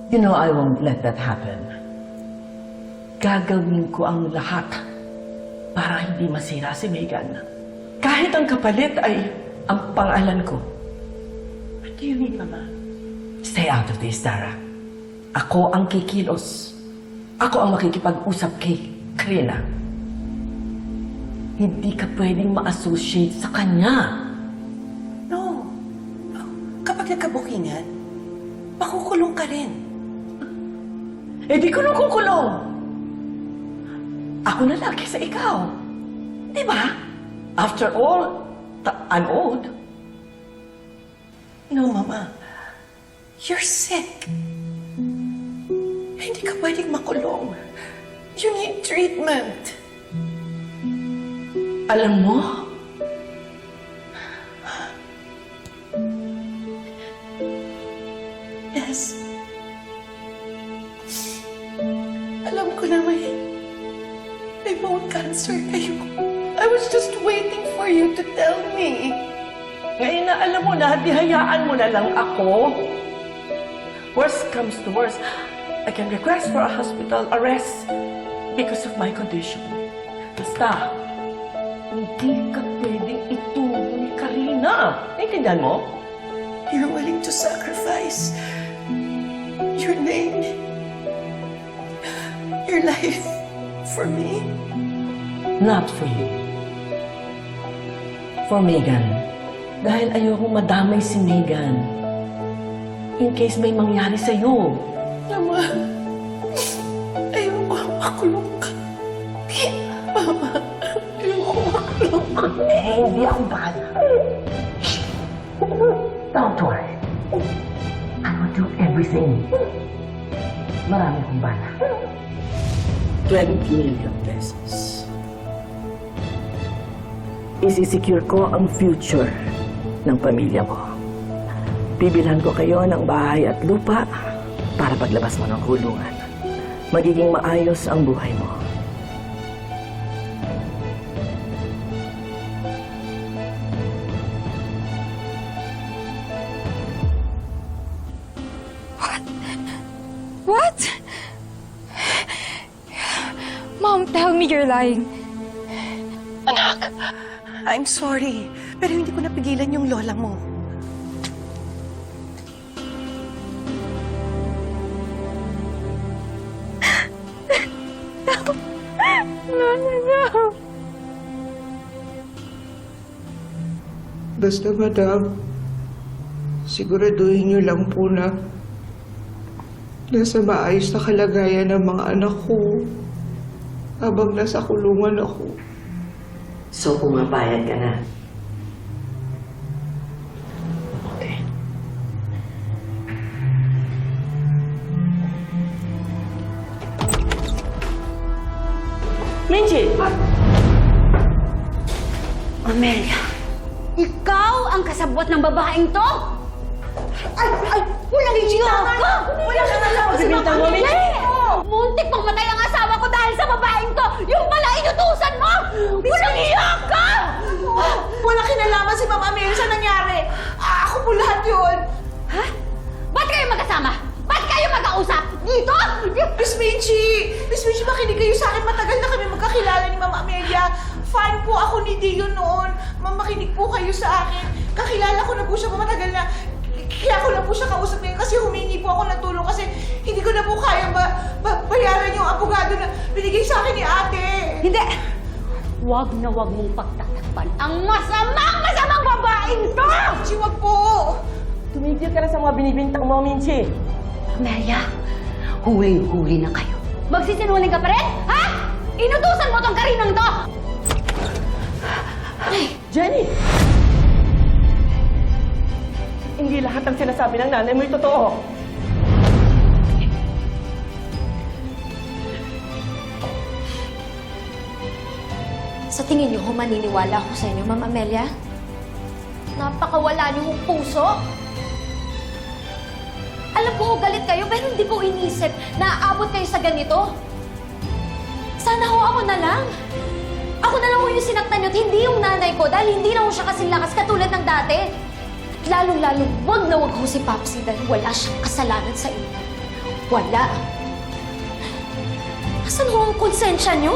You know, I won't let that happen. Gagawin ko ang lahat para hindi masira si Megan. Kahit ang kapalit ay ang pangalan ko. What do you mean, Mama? Stay out of this, Dara. Ako ang kikilos. Ako ang makikipag-usap kay Karina. Hindi ka pwedeng ma-associate sa kanya. No. Kapag nagkabukingan, makukulong ka rin. Eh di ko nung kukulong. Ako na lang kaysa ikaw. Di ba? After all, I'm old. No, Mama. You're sick. Hindi ka pwedeng makulong. You need treatment. Alam mo, Yes. Alam ko na may bone cancer kayo. I was just waiting for you to tell me. ngayon na alam mo na, di hayaan mo na lang ako. Worst comes to worst, I can request for a hospital arrest because of my condition. Basta, hindi ka pwedeng itulong ni Karina. Naintindihan mo? You're willing to sacrifice your name, your life for me? Not for you. For Megan. Dahil ayokong madamay si Megan. In case may mangyari sa'yo. Mama, ayoko makulong ka. Mama, ayoko makulong ka. Eh, hindi ako bahala. Don't worry. I will do everything. Marami akong bala. 20 million pesos. Isisecure ko ang future ng pamilya mo. Bibilhan ko kayo ng bahay at lupa para paglabas mo ng kulungan. Magiging maayos ang buhay mo. What? Mom, tell me you're lying. Anak, I'm sorry. Pero hindi ko napigilan yung lola mo. Lola, no. Basta, madam, siguraduhin niyo lang po na nasa maayos na kalagayan ng mga anak ko habang nasa kulungan ako. So, pumapayag ka na. Okay. Minji! Amelia, ikaw ang kasabwat ng babaeng to? Ay! Walang iyaw ka! Wala ka na lang si Mama Amelia! Muntik pang matay ang asawa ko dahil sa babaeng to! Yung pala inutusan mo! Walang iyaw ka! Wala kinalaman si Mama Amelia sa nangyari. Ako po lahat yun. Ha? Ba't kayo magkasama? Ba't kayo mag-ausap? Dito? Miss Minchi, makinig kayo sa akin. Matagal na kami magkakilala ni Mama Amelia. Fan po ako ni Dio noon. Ma'am, makinig po kayo sa akin. Kakilala ko na po siya matagal na. Kaya ko lang po siya kausap ngayon kasi humingi po ako ng tulong kasi hindi ko na po kaya bayaran yung abogado na binigay sa akin ni ate. Hindi! Huwag na huwag mong pagtatakpan ang masamang babaeng to! Minchi, wag po! Tumigil ka na sa mga binibintang mo, Minji. Amelia, huling-huli na kayo. Magsisinungaling ka pa rin? Ha? Inutusan mo tong Karinang to! Jenny! Hindi lahat ng sinasabi ng nanay mo ay totoo. Sa tingin niyo, maniniwala ako sa inyo, Ma'am Amelia? Napakawala niyo ng puso. Alam ko, galit kayo, pero hindi ko inisip na aabot kayo sa ganito. Sana ho ako na lang. Ako na lang ho yung sinaktan niyo at hindi yung nanay ko dahil hindi na ho siya kasing lakas katulad ng dati. At lalong-lalo, wag na wag ho si Papsi dahil wala siyang kasalanan sa inyo. Wala. Nasaan ho ang konsensya niyo?